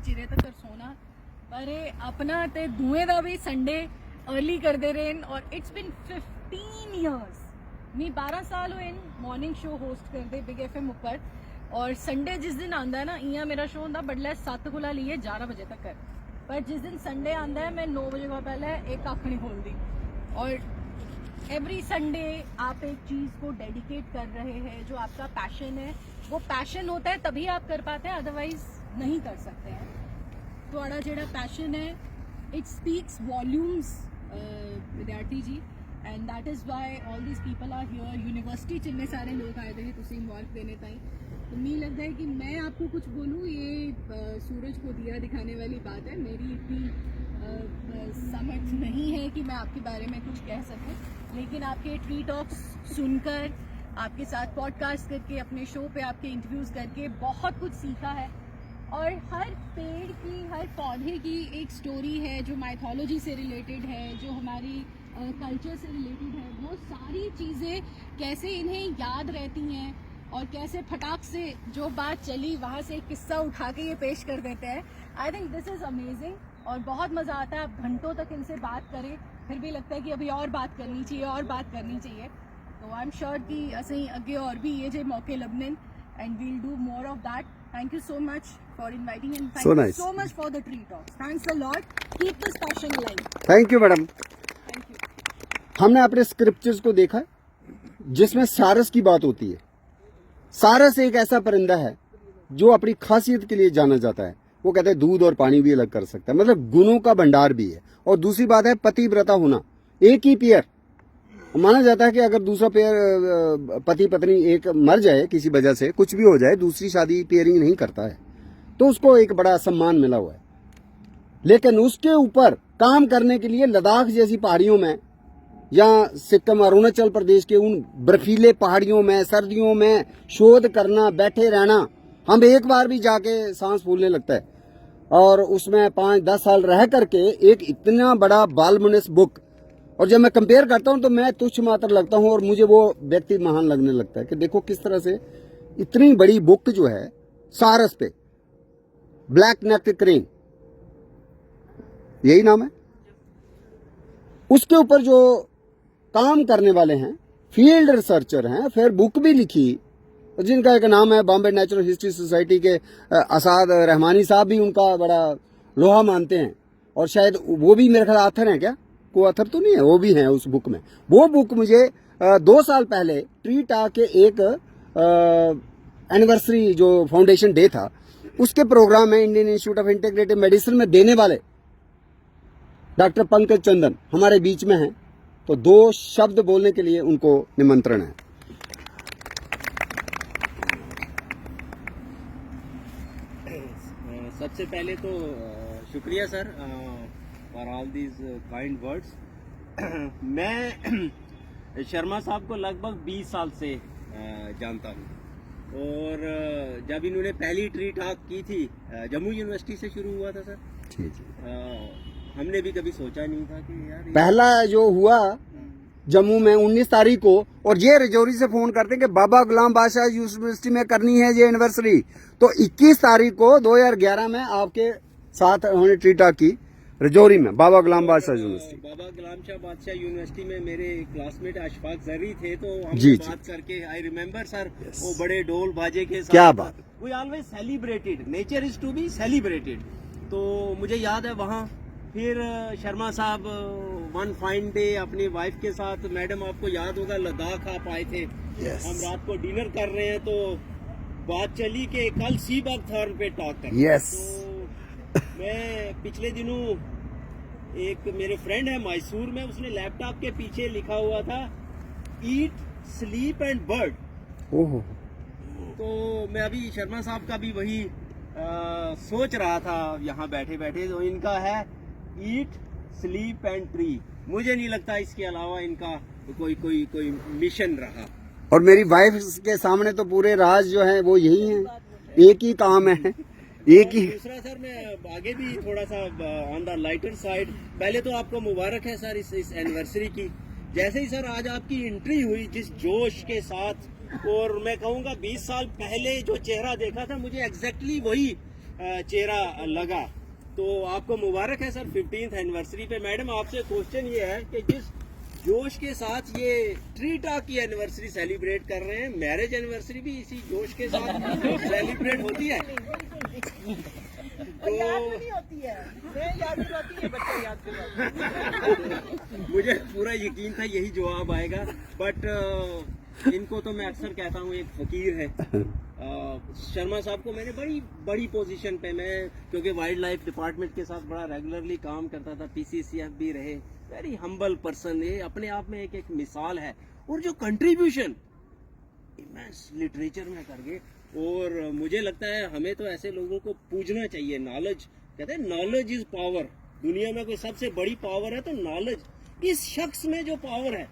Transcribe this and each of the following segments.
चिरे तक सोना पर अपना ते धुएं दा भी संडे अर्ली करते रहे और इट्स बिन 15 years मी 12 साल हुए मॉर्निंग शो होस्ट करते बिग FM उपर और संडे जिस दिन आंदा है ना इं मेरा शो होंदा बडलै 7 कोला लिए 11 बजे तक है पर जिस दिन संडे आंदा है मैं 9 बजे का पहले एक अख नहीं खोलती और एवरी संडे आप एक चीज़ को डेडिकेट कर रहे हैं जो आपका पैशन है वो पैशन होता है तभी आप कर पाते हैं अदरवाइज नहीं कर सकते हैं थोड़ा जेड़ा पैशन है it speaks volumes Vidyarthi ji and that is why all this people are here university जिन्ने सारे लोग आए थे तुम मार्क देने ताई तो मुझे लगता है कि मैं आपको कुछ बोलूँ ये सूरज को दिया दिखाने वाली बात है मेरी इतनी समझ नहीं है कि मैं आपके बारे में कुछ कह सकूँ लेकिन आपके ट्री टॉक्स सुनकर आपके साथ पॉडकास्ट करके अपने शो पे आपके इंटरव्यूज़ करके बहुत कुछ सीखा है और हर पेड़ की हर पौधे की एक स्टोरी है जो माइथोलॉजी से रिलेटेड है जो हमारी कल्चर से रिलेटेड है वो सारी चीज़ें कैसे इन्हें याद रहती हैं और कैसे फटाक से जो बात चली वहाँ से एक किस्सा उठा के ये पेश कर देते हैं I think this is amazing और बहुत मज़ा आता है आप घंटों तक इनसे बात करें फिर भी लगता है कि अभी और बात करनी चाहिए और बात करनी चाहिए तो आई एम श्योर कि असें अगे और भी ये जो मौके लभने and we'll do more of that thank you so much for inviting and thank you so much for the tree talks thanks a lot keep this passion alive thank you madam thank you हमने अपने scriptures को देखा है जिसमें सारस की बात होती है सारस एक ऐसा परिंदा है जो अपनी खासियत के लिए जाना जाता है वो कहते हैं दूध और पानी भी अलग कर सकता है मतलब गुणों का भंडार भी है और दूसरी बात है पतिव्रता होना एक ही पेयर माना जाता है कि अगर दूसरा पेयर पति पत्नी एक मर जाए किसी वजह से कुछ भी हो जाए दूसरी शादी पेयरिंग नहीं करता है तो उसको एक बड़ा सम्मान मिला हुआ है लेकिन उसके ऊपर काम करने के लिए लद्दाख जैसी पहाड़ियों में या सिक्किम अरुणाचल प्रदेश के उन बर्फीले पहाड़ियों में सर्दियों में शोध करना बैठे रहना हम एक बार भी जाके सांस फूलने लगता है और उसमें 5-10 साल रह करके एक इतना बड़ा बालमुनिस बुक और जब मैं कंपेयर करता हूं तो मैं तुच्छ मात्र लगता हूं और मुझे वो व्यक्ति महान लगने लगता है कि देखो किस तरह से इतनी बड़ी बुक जो है सारस पे ब्लैक नेक क्रेन यही नाम है उसके ऊपर जो काम करने वाले हैं फील्ड रिसर्चर हैं फिर बुक भी लिखी जिनका एक नाम है बॉम्बे नेचुरल हिस्ट्री सोसाइटी के असाद रहमानी साहब भी उनका बड़ा लोहा मानते हैं और शायद वो भी मेरे ख्याल आथर हैं क्या को आथर तो नहीं है वो भी हैं उस बुक में वो बुक मुझे 2 साल पहले ट्री टाक के एक एनिवर्सरी जो फाउंडेशन डे था उसके प्रोग्राम में Indian institute of integrative medicine में देने वाले डॉक्टर पंकज चंदन हमारे बीच में हैं तो 2 शब्द बोलने के लिए उनको निमंत्रण है सबसे पहले तो शुक्रिया sir for all these kind words मैं शर्मा साहब को लगभग 20 साल से जानता हूँ और जब इन्होंने पहली ट्री टॉक की थी जम्मू यूनिवर्सिटी से शुरू हुआ था सर हमने भी कभी सोचा नहीं था कि यार पहला जो हुआ जम्मू में 19 तारीख को और ये रजौरी से फोन करते हैं कि बाबा गुलाम बादशाह यूनिवर्सिटी में करनी है ये एनिवर्सरी तो 21 तारीख को 2011 में आपके साथ उन्होंने ट्री टॉक की रजौरी में बाबा गुलाम बादशाह यूनिवर्सिटी बाबा गुलाम शाह बादशाह यूनिवर्सिटी में मेरे क्लासमेट अशफाक जर्री थे तो हम जी, बात करके आई रिमेम्बर सर वो बड़े ढोल बाजे के साथ क्या बात we always celebrated nature is to be celebrated तो मुझे याद है वहाँ फिर शर्मा साहब वन फाइन डे अपनी वाइफ के साथ मैडम आपको याद होगा लद्दाख आप आए थे हम रात को डिनर कर रहे हैं तो बात चली कि कल सी बगथॉर्न पे टॉक करें तो मैं पिछले दिनों एक मेरे फ्रेंड है मैसूर में उसने लैपटॉप के पीछे लिखा हुआ था ईट स्लीप एंड बर्ड तो मैं अभी शर्मा साहब का भी वही सोच रहा था यहाँ बैठे बैठे तो इनका है ईट स्लीप एंड ट्री मुझे नहीं लगता इसके अलावा इनका कोई मिशन रहा और मेरी वाइफ के सामने तो पूरे राज जो है वो यही है एक ही काम है एक ही दूसरा सर मैं आगे भी थोड़ा सा ऑन द लाइटर साइड पहले तो आपको मुबारक है सर इस एनिवर्सरी की जैसे ही सर आज आपकी एंट्री हुई जिस जोश के साथ और मैं कहूँगा 20 साल पहले जो चेहरा देखा था मुझे एग्जैक्टली वही चेहरा लगा। तो आपको मुबारक है सर 15th एनिवर्सरी पे। मैडम आपसे क्वेश्चन ये है कि जिस जोश के साथ ये ट्री टॉक की एनिवर्सरी सेलिब्रेट कर रहे हैं, मैरिज एनिवर्सरी भी इसी जोश के साथ सेलिब्रेट होती है? तो मुझे पूरा यकीन था यही जवाब आएगा, बट इनको तो मैं अक्सर कहता हूँ एक फकीर है। शर्मा साहब को मैंने बड़ी पोजीशन पे, मैं क्योंकि वाइल्ड लाइफ डिपार्टमेंट के साथ बड़ा रेगुलरली काम करता था, PCCF भी रहे, वेरी हम्बल पर्सन, ये अपने आप में एक मिसाल है। और जो कंट्रीब्यूशन इमेंस लिटरेचर में कर गए, और मुझे लगता है हमें तो ऐसे लोगों को पूजना चाहिए। नॉलेज, कहते हैं नॉलेज इज पावर। दुनिया में कोई सबसे बड़ी पावर है तो नॉलेज। इस शख्स में जो पावर है,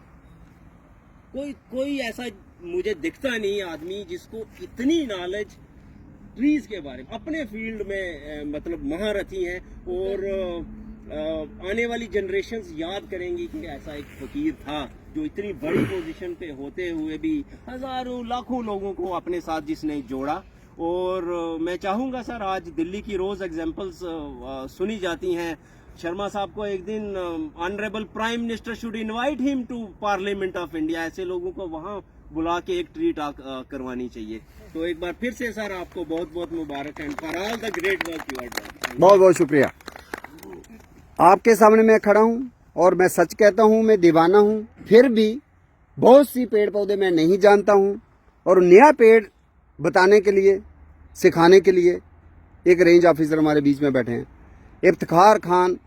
कोई ऐसा मुझे दिखता नहीं आदमी जिसको इतनी नॉलेज ट्रीज के बारे में, अपने फील्ड में मतलब महारथी हैं, और आने वाली जनरेशन्स याद करेंगी कि ऐसा एक फकीर था जो इतनी बड़ी पोजीशन पे होते हुए भी हजारों लाखों लोगों को अपने साथ जिसने जोड़ा। और मैं चाहूँगा सर, आज दिल्ली की रोज एग्जाम्पल्स सुनी जाती हैं। शर्मा साहब को एक दिन honourable prime minister should invite him to parliament of India, ऐसे लोगों को वहाँ बुला के एक ट्री टॉक करवानी चाहिए। तो एक बार फिर से सर आपको बहुत बहुत मुबारक and for all the great work you are doing. बहुत बहुत शुक्रिया। आपके सामने मैं खड़ा हूँ और मैं सच कहता हूँ, मैं दीवाना हूँ। फिर भी बहुत सी पेड़ पौधे मैं नहीं जानता हूँ, और नया पेड़ बताने के लिए, सिखाने के लिए एक रेंज ऑफिसर हमारे बीच में बैठे हैं। इफ्तिखार खान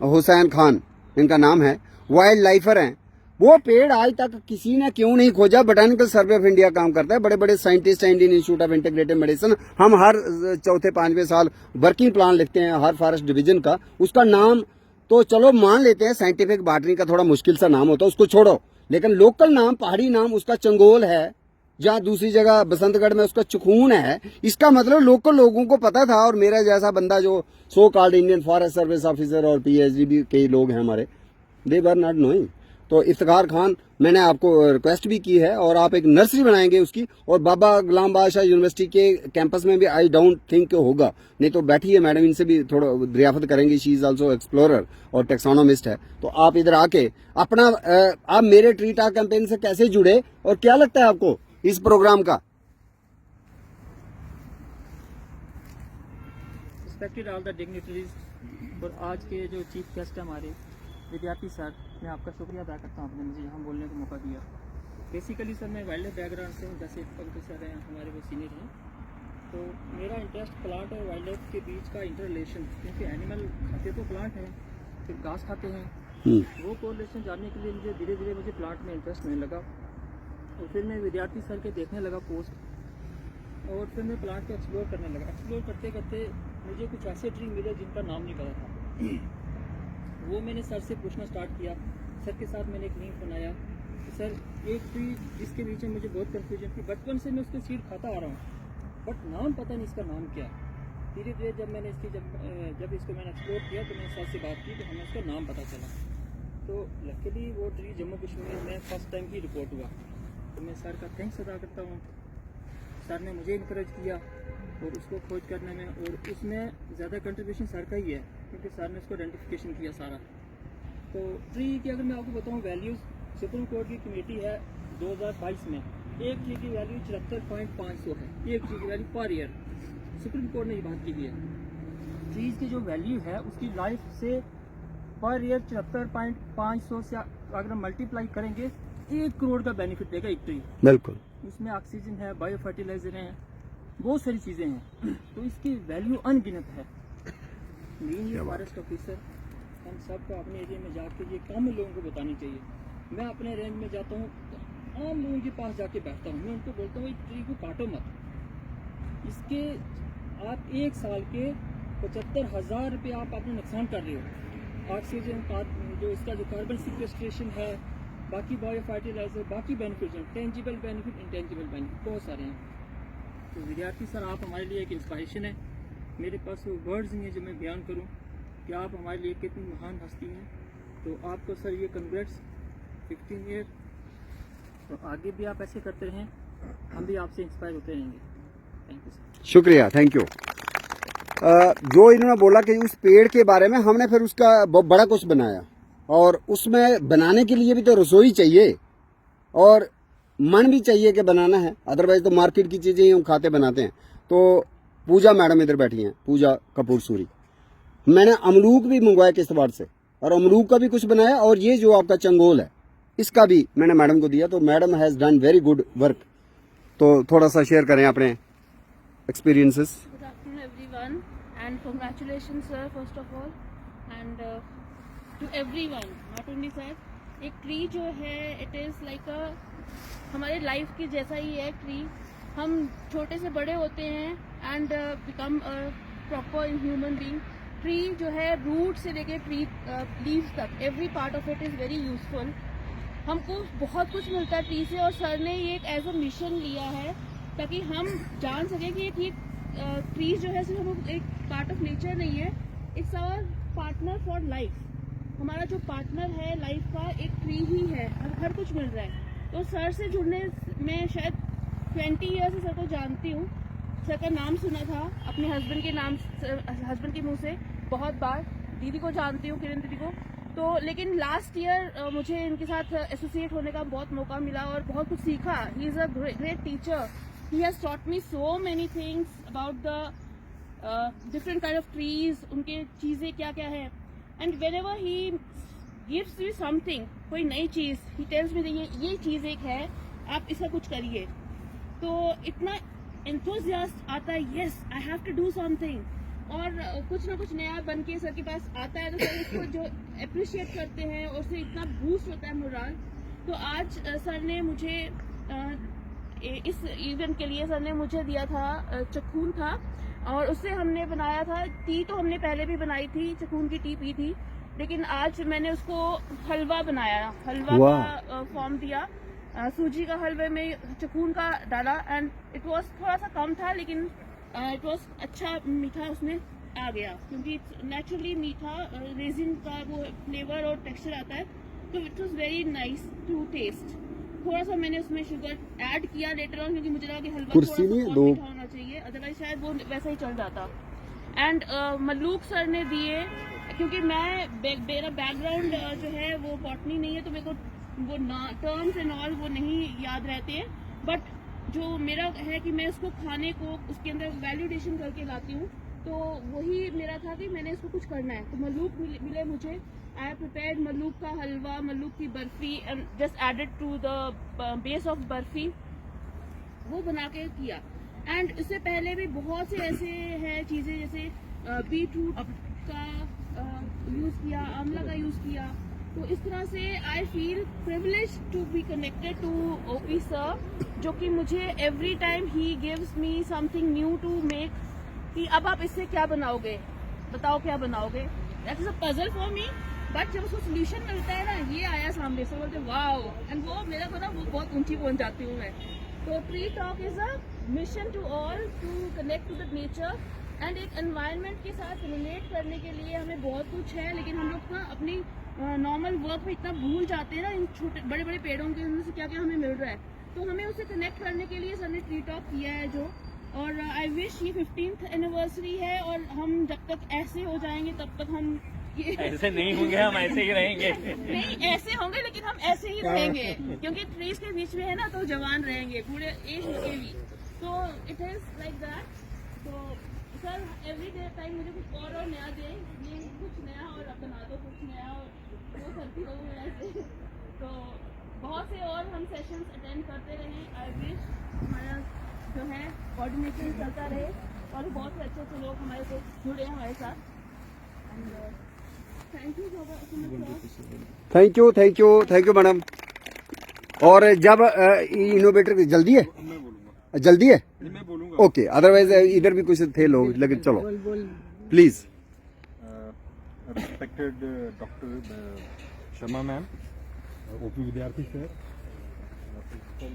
हुसैन खान इनका नाम है, वाइल्ड लाइफर हैं। वो पेड़ आज तक किसी ने क्यों नहीं खोजा। बोटानिकल सर्वे ऑफ इंडिया काम करता है, बड़े बड़े साइंटिस्ट हैं, Indian institute of integrated medicine. हम हर चौथे 5वें साल वर्किंग प्लान लिखते हैं हर फॉरेस्ट डिवीजन का। उसका नाम तो चलो मान लेते हैं, साइंटिफिक बॉटनी का थोड़ा मुश्किल सा नाम होता है, उसको छोड़ो, लेकिन लोकल नाम, पहाड़ी नाम उसका चंगोल है, जहाँ दूसरी जगह बसंतगढ़ में उसका चुखून है। इसका मतलब लोकल लोगों को पता था, और मेरा जैसा बंदा जो so called Indian forest service officer और PhD भी कई लोग हैं हमारे, दे वर नॉट नोइंग। तो इफ्तिखार खान, मैंने आपको रिक्वेस्ट भी की है, और आप एक नर्सरी बनाएंगे उसकी, और बाबा गुलाम बादशाह यूनिवर्सिटी के कैंपस में भी आई डोंट थिंक होगा, नहीं तो बैठिए मैडम, इनसे भी थोड़ा दरियाफत करेंगे। शी इज ऑल्सो एक्सप्लोरर और टेक्सोनोमिस्ट है। तो आप इधर आके अपना आप मेरे ट्री टॉक कैंपेन से कैसे जुड़े, और क्या लगता है आपको इस प्रोग्राम का? रिस्पेक्टेड ऑल द डिग्निटरीज, और आज के जो चीफ गेस्ट है हमारे विद्यार्थी सर, मैं आपका शुक्रिया अदा करता हूँ, आपने मुझे यहाँ बोलने का मौका दिया। बेसिकली सर मैं वाइल्ड लाइफ बैकग्राउंड से हूँ, जैसे पंकज सर हैं हमारे, वो सीनियर हैं। तो मेरा इंटरेस्ट प्लांट और वाइल्ड लाइफ के बीच का इंटर रिलेशन, क्योंकि एनिमल खाते तो प्लांट हैं, फिर घास खाते हैं, वो कोरिलेशन जानने के लिए मुझे धीरे धीरे मुझे प्लांट में इंटरेस्ट होने लगा। और फिर मैं विद्यार्थी सर के देखने लगा पोस्ट, और फिर मैं प्लांट को एक्सप्लोर करने लगा। एक्सप्लोर करते करते मुझे कुछ ऐसे ट्री मिले जिनका नाम नहीं पता था। वो मैंने सर से पूछना स्टार्ट किया, सर के साथ मैंने एक लिंक बनाया। सर एक ट्री जिसके बीच में मुझे बहुत कन्फ्यूजन थी, बचपन से मैं उसके सीड खाता आ रहा हूँ, बट नाम पता नहीं इसका नाम क्या है। धीरे धीरे जब मैंने इसकी जब इसको मैंने एक्सप्लोर किया तो मैंने सर से बात की, तो हमें उसका नाम पता चला। तो लकीली वो ट्री जम्मू कश्मीर में फर्स्ट टाइम ही रिपोर्ट हुआ। तो मैं सर का थैंक्स अदा करता हूँ। सर ने मुझे इनकरेज किया और उसको खोज करने में, और उसमें ज़्यादा कंट्रीब्यूशन सर का ही है, क्योंकि सर ने उसको आइडेंटिफिकेशन किया सारा। तो ट्री की अगर मैं आपको बताऊँ वैल्यूज़, सुप्रीम कोर्ट की कमेटी है 2022 में, एक ट्री की वैल्यू 74.500 है, एक ट्री की value per year. Supreme court ने ये बात की है। ट्रीज़ की जो वैल्यू है उसकी लाइफ से पर ईयर 74.500 से अगर हम मल्टीप्लाई करेंगे 1 करोड़ का बेनिफिट देगा एक ट्री। बिल्कुल। उसमें ऑक्सीजन है, बायो फर्टिलाइजर हैं, बहुत सारी चीज़ें हैं, तो इसकी वैल्यू अनगिनत है। मेन ये फॉरेस्ट ऑफिसर हम सबको अपने एरिया में जाके ये कॉमन लोगों को बतानी चाहिए। मैं अपने रेंज में जाता हूँ तो आम लोगों के पास जाके बैठता हूँ, मैं उनको बोलता हूँ ट्री को काटो मत। इसके आप 1 साल के 75,000 रुपये आप अपने नुकसान कर रहे हो। ऑक्सीजन जो इसका जो कार्बन सिक्वेस्ट्रेशन है, बाकी बायो फर्टिलाइजर, बाकी बेनिफिट हैं, टेंजिबल बेनिफिट, इंटेंजिबल बेनिफिट, बहुत सारे हैं। तो विद्यार्थी सर आप हमारे लिए एक इंस्पायरेशन है। मेरे पास वो वर्ड्स नहीं है जो मैं बयान करूं कि आप हमारे लिए कितनी महान हस्ती हैं। तो आपको सर ये कंग्रेट्स 15 ईयर, तो आगे भी आप ऐसे करते रहें, हम भी आपसे इंस्पायर होते रहेंगे। Thank you sir. शुक्रिया, थैंक यू। जो इन्होंने बोला कि उस पेड़ के बारे में हमने फिर उसका बहुत बड़ा कुछ बनाया, और उसमें बनाने के लिए भी तो रसोई चाहिए और मन भी चाहिए कि बनाना है, अदरवाइज तो मार्केट की चीजें ही हम खाते बनाते हैं। तो पूजा मैडम इधर बैठी हैं, पूजा कपूर सूरी, मैंने अमरूक भी मंगवाया किश्तवाड़ से और अमरूक का भी कुछ बनाया, और ये जो आपका चंगोल है इसका भी मैंने मैडम को दिया। तो madam has done very good work. तो थोड़ा सा शेयर करें अपने experiences. Good afternoon, everyone, and congratulations, sir, first of all, and to everyone, not only sir. एक ट्री जो है, इट इज़ लाइक अ हमारे लाइफ की जैसा ही है ट्री। हम छोटे से बड़े होते हैं and become a proper human being. Tree जो है रूट से लेके ट्री लीव्स तक, every part of it is very useful. हमको बहुत कुछ मिलता है ट्री से, और सर ने ये एक एज अ मिशन लिया है ताकि हम जान सकें कि ये ट्री जो है सिर्फ हम एक पार्ट ऑफ नेचर नहीं है, it's our partner for life. हमारा जो पार्टनर है लाइफ का एक ट्री ही है, हर कुछ मिल रहा है। तो सर से जुड़ने में शायद 20 ईयर से सर को जानती हूँ। सर का नाम सुना था अपने हस्बैंड के मुंह से बहुत बार। दीदी को जानती हूँ, किरण दीदी को। तो लेकिन लास्ट ईयर मुझे इनके साथ एसोसिएट होने का बहुत मौका मिला और बहुत कुछ सीखा। He is a great teacher. He has taught me so many things about the different kind of trees, उनके चीज़ें क्या क्या है। And when ever he gives you something, कोई नई चीज़, ही टेल्स मी ये चीज़ एक है, आप इसका कुछ करिए। तो इतना एंथुसियास्ट आता है, yes I have to do something, और कुछ ना कुछ नया बन के सर के पास आता है तो सर इसको जो अप्रिशिएट करते हैं और उससे इतना बूस्ट होता है मोरल। तो आज सर ने मुझे इस इवेंट के लिए सर ने मुझे दिया था, चखून था, और उससे हमने बनाया था टी। तो हमने पहले भी बनाई थी, चखून की टी पी थी, लेकिन आज मैंने उसको हलवा बनाया, हलवा का फॉर्म दिया। सूजी का हलवे में चखून का डाला एंड इट वाज थोड़ा सा कम था, लेकिन इट वाज अच्छा मीठा उसमें आ गया, क्योंकि नेचुरली मीठा रेजिन का वो फ्लेवर और टेक्सचर आता है। तो it was very nice to taste. थोड़ा सा मैंने उसमें शुगर ऐड किया लेटर ऑन, क्योंकि मुझे लगा कि हलवा थोड़ा सा और मीठा होना चाहिए, अदरवाइज शायद वो वैसा ही चल जाता। एंड मल्लूक सर ने दिए, क्योंकि मेरा बैकग्राउंड जो है वो बॉटनी नहीं है, तो मेरे को वो टर्म्स एंड ऑल वो नहीं याद रहते हैं। बट जो मेरा है कि मैं उसको खाने को उसके अंदर वैल्यूडेशन करके लाती हूँ, तो वही मेरा था कि मैंने इसको कुछ करना है। तो मल्लूक मिले मुझे। आई प्रिपेयर्ड मल्लूक का हलवा, मल्लूक की barfi, and just added to the base of barfi, वो बना के किया। एंड इससे पहले भी बहुत से ऐसे हैं चीज़ें, जैसे बीटरूट का यूज़ किया, आंवला का यूज़ किया। तो इस तरह से I feel privilege to be connected to OP sir, जो कि मुझे एवरी टाइम ही gives me something new to make, कि अब आप इससे क्या बनाओगे, बताओ क्या बनाओगे। That is a puzzle for me, but जब उसको सोल्यूशन मिलता है ना, ये आया सामने से, बोलते वाओ, एंड वो मेरा को ना वो बहुत ऊंची पहुंच जाती हूँ मैं। तो tree talk is a mission to all to connect to the nature, and एक एनवायरनमेंट के साथ रिलेट करने के लिए हमें बहुत कुछ है, लेकिन हम लोग ना अपनी नॉर्मल वर्क में इतना भूल जाते हैं ना, इन छोटे बड़े बड़े पेड़ों के अंदर से क्या क्या हमें मिल रहा है। तो हमें उसे कनेक्ट करने के लिए सर ने ट्री टॉक किया है जो, और आई विश ये 15th एनिवर्सरी है, और हम जब तक ऐसे हो जाएंगे तब तक हम ये ऐसे नहीं होंगे, हम ऐसे ही रहेंगे। नहीं ऐसे होंगे, लेकिन हम ऐसे ही रहेंगे, क्योंकि ट्रीज के बीच में है ना, तो जवान रहेंगे पूरे एज होके भी। तो इट इज लाइक दैट। तो सर एवरी डे टाइम मुझे कुछ और नया दे, ये कुछ नया और बना दो, कुछ नया, और वो करती रहूँ ऐसे। तो बहुत से और हम सेशंस अटेंड करते रहें। आई विश हमारा जो है कोऑर्डिनेशन चलता रहे, और बहुत से अच्छे अच्छे लोग हमारे को जुड़े हैं हमारे साथ। And thank you so much. Thank you madam. और जब इनोवेटर जल्दी है, जल्दी है, मैं बोलूंगा। ओके, अदरवाइज इधर भी कुछ थे लोग, लेकिन चलो please. Respected doctor Sharma ma'am, OP Vidyarthi sir, principal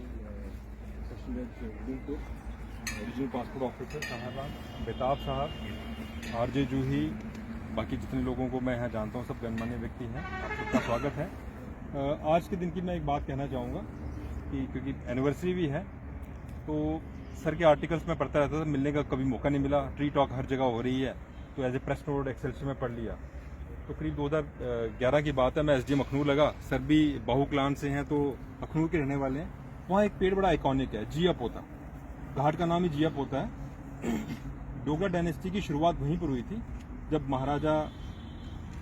regional passport officer साहबान, बेताब साहब, आरजे जूही, बाकी जितने लोगों को मैं यहाँ जानता हूँ, सब गणमान्य व्यक्ति हैं, आप सबका स्वागत है। आज के दिन की मैं एक बात कहना चाहूँगा कि क्योंकि एनिवर्सरी भी है, तो सर के आर्टिकल्स में पढ़ता रहता था, मिलने का कभी मौका नहीं मिला। ट्री टॉक हर जगह हो रही है, तो as a press note Excelsior में पढ़ लिया। तो करीब 2011 की बात है, मैं एसडीएम अखनूर लगा। सर भी बाहू क्लान से हैं, तो अखनूर के रहने वाले हैं। वहाँ एक पेड़ बड़ा आइकॉनिक है, जिया पोता। घाट का नाम ही जिया पोता है। डोगरा डायनेस्टी की शुरुआत वहीं पर हुई थी, जब महाराजा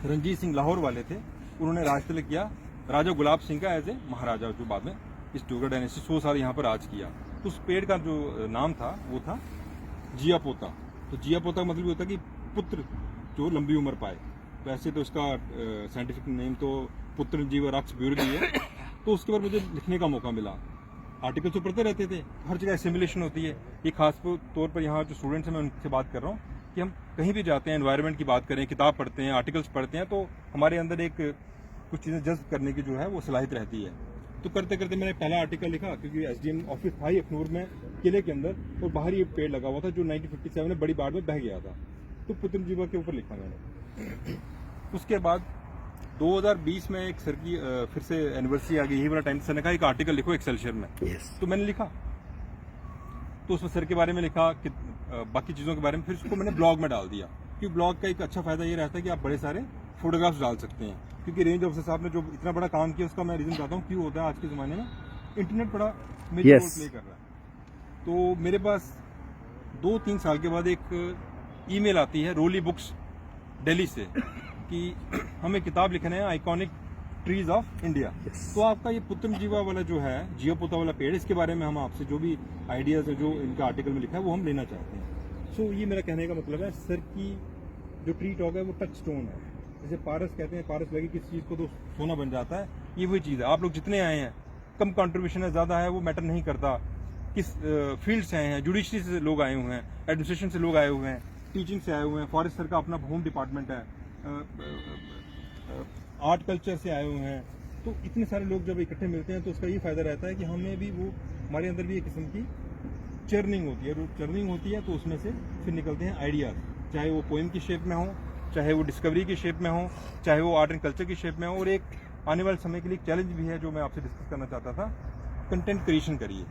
रणजीत सिंह लाहौर वाले थे, उन्होंने राज तिलक किया राजा गुलाब सिंह का एज ए महाराजा, जो बाद में इस डोगरा डायनेस्टी 100 साल यहाँ पर राज किया। तो उस पेड़ का जो नाम था वो था जिया पोता। तो जिया पोता का मतलब ये होता है कि पुत्र जो लंबी उम्र पाए। वैसे तो इसका साइंटिफिक नेम तो पुत्र जीव रक्ष ब्यूर्गी है। तो उसके बाद मुझे लिखने का मौका मिला। आर्टिकल तो पढ़ते रहते थे, हर जगह सिमुलेशन होती है। ये खास तौर पर यहाँ जो स्टूडेंट्स हैं मैं उनसे बात कर रहा हूँ कि हम कहीं भी जाते हैं, एनवायरनमेंट की बात करें, किताब पढ़ते हैं, आर्टिकल्स पढ़ते हैं, तो हमारे अंदर एक कुछ चीज़ें जज्ब करने की जो है वो सलाहियत रहती है। तो करते करते मैंने पहला आर्टिकल लिखा, क्योंकि एसडीएम ऑफिस था ही अखनूर में किले के अंदर, और बाहर ये पेड़ लगा हुआ था जो 1957 में बड़ी बाढ़ में बह गया था। तो पुत्र जीवा के ऊपर लिखा मैंने। उसके बाद 2020 में एक सर की फिर से एनिवर्सरी आ गई, यही वाला टाइम। सर ने कहा एक आर्टिकल लिखो एक्सेलसियर में। तो मैंने लिखा, तो उसमें सर के बारे में लिखा, कि बाकी चीज़ों के बारे में। फिर उसको मैंने ब्लॉग में डाल दिया, क्योंकि ब्लॉग का एक अच्छा फायदा ये रहता है कि आप बड़े सारे फोटोग्राफ्स डाल सकते हैं। क्योंकि रेंज ऑफिसर साहब ने जो इतना बड़ा काम किया, उसका मैं रीजन बताता हूँ क्यों होता है। आज के ज़माने में इंटरनेट बड़ा मेजर रोल प्ले कर रहा है। तो मेरे पास 2-3 साल के बाद एक ईमेल आती है रोली बुक्स दिल्ली से कि हमें किताब लिखना है आइकॉनिक ट्रीज ऑफ इंडिया। तो आपका ये पुत्रम जीवा वाला जो है, जिया पोता वाला पेड़, इसके बारे में हम आपसे जो भी आइडियाज है जो इनका आर्टिकल में लिखा है वो हम लेना चाहते हैं। सो ये मेरा कहने का मतलब है, सर की जो ट्री टॉक है वो टच स्टोन है। जैसे पारस कहते हैं, पारस लगे किस चीज़ को तो सोना बन जाता है। ये वही चीज़ है। आप लोग जितने आए हैं, कम कंट्रीब्यूशन है ज़्यादा है वो मैटर नहीं करता। किस फील्ड से आए हैं, जुडिशरी से लोग आए हुए हैं, एडमिनिस्ट्रेशन से लोग आए हुए हैं, टीचिंग से आए हुए हैं, फॉरेस्ट सर का अपना होम डिपार्टमेंट है, आर्ट कल्चर से आए हुए हैं। तो इतने सारे लोग जब इकट्ठे मिलते हैं तो उसका ये फायदा रहता है कि हमें भी वो, हमारे अंदर भी एक किस्म की चर्निंग होती है। चर्निंग होती है तो उसमें से फिर निकलते हैं आइडियाज, चाहे वो पोएम की शेप में हो, चाहे वो डिस्कवरी की शेप में हो, चाहे वो आर्ट एंड कल्चर की शेप में हो। और एक आने वाले समय के लिए चैलेंज भी है जो मैं आपसे डिस्कस करना चाहता था, कंटेंट क्रिएशन करिए।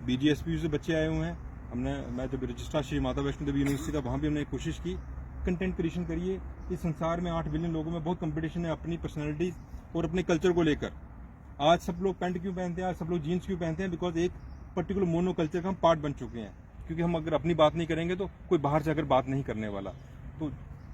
BGSPU से बच्चे आए हुए हैं, मैं जब रजिस्ट्रार श्री माता वैष्णो देवी यूनिवर्सिटी था, वहाँ भी हमने कोशिश की। कंटेंट क्रिएशन करिए। इस संसार में 8 बिलियन लोगों में बहुत कंपटीशन है अपनी पर्सनैलिटीज और अपने कल्चर को लेकर। आज सब लोग पैंट क्यों पहनते हैं, आज सब लोग जीन्स क्यों पहनते हैं? बिकॉज एक पर्टिकुलर मोनो कल्चर का हम पार्ट बन चुके हैं। क्योंकि हम अगर अपनी बात नहीं करेंगे तो कोई बाहर से अगर बात नहीं करने वाला। तो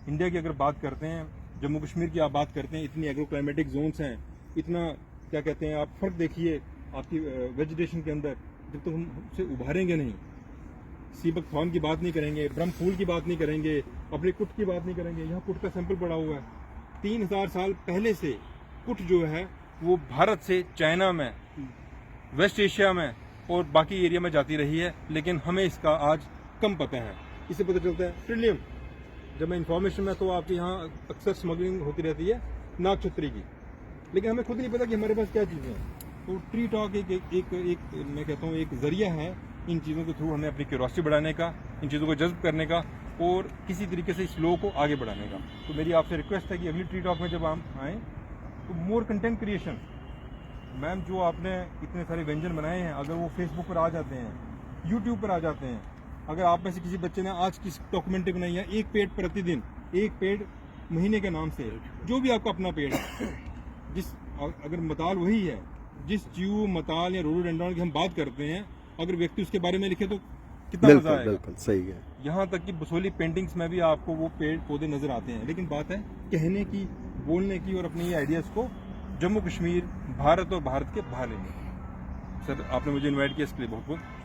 इंडिया की अगर बात करते हैं, जम्मू कश्मीर की आप बात करते हैं, इतनी एग्रो क्लाइमेटिक जोन्स हैं, इतना क्या कहते हैं, आप फर्क देखिए आपकी वेजिटेशन के अंदर। जब तक हम उससे उभारेंगे नहीं, सीबक थॉर्न की बात नहीं करेंगे, ब्रह्म फूल की बात नहीं करेंगे, अपने कुट की बात नहीं करेंगे। यहाँ कुट का सैंपल पड़ा हुआ है, 3000 साल पहले से कुट जो है वो भारत से चाइना में, वेस्ट एशिया में और बाकी एरिया में जाती रही है, लेकिन हमें इसका आज कम पता है। इससे पता चलता है ट्रिलियम। जब मैं इन्फॉर्मेशन में, तो आपके यहाँ अक्सर स्मगलिंग होती रहती है नाग छत्री की, लेकिन हमें खुद नहीं पता कि हमारे पास क्या चीज़ें हैं। तो ट्री टॉक एक मैं कहता हूँ एक जरिया है इन चीज़ों के थ्रू हमें अपनी क्यूरियोसिटी बढ़ाने का, इन चीज़ों को जज्ब करने का और किसी तरीके से इस लो को आगे बढ़ाने का। तो मेरी आपसे रिक्वेस्ट है कि अगली ट्री टॉक में जब हम आएँ तो मोर कंटेंट क्रिएशन। मैम, जो आपने इतने सारे व्यंजन बनाए हैं, अगर वो फेसबुक पर आ जाते हैं, यूट्यूब पर आ जाते हैं, अगर आप में से किसी बच्चे ने आज की डॉक्यूमेंट्री बनाई है, एक पेड़ प्रतिदिन, एक पेड़ महीने के नाम से, जो भी आपका अपना पेड़ है, जिस अगर मताल वही है, जिस चीऊ मताल या रोडोडेंड्रॉन की हम बात करते हैं, अगर व्यक्ति उसके बारे में लिखे तो कितना मजा आएगा। बिल्कुल सही है। यहाँ तक कि बसोली पेंटिंग्स में भी आपको वो पेड़ पौधे नजर आते हैं। लेकिन बात है कहने की, बोलने की और अपने ये आइडियाज को जम्मू कश्मीर, भारत और भारत के बाहर लेने की। सर, आपने मुझे इनवाइट किया, इसके लिए बहुत बहुत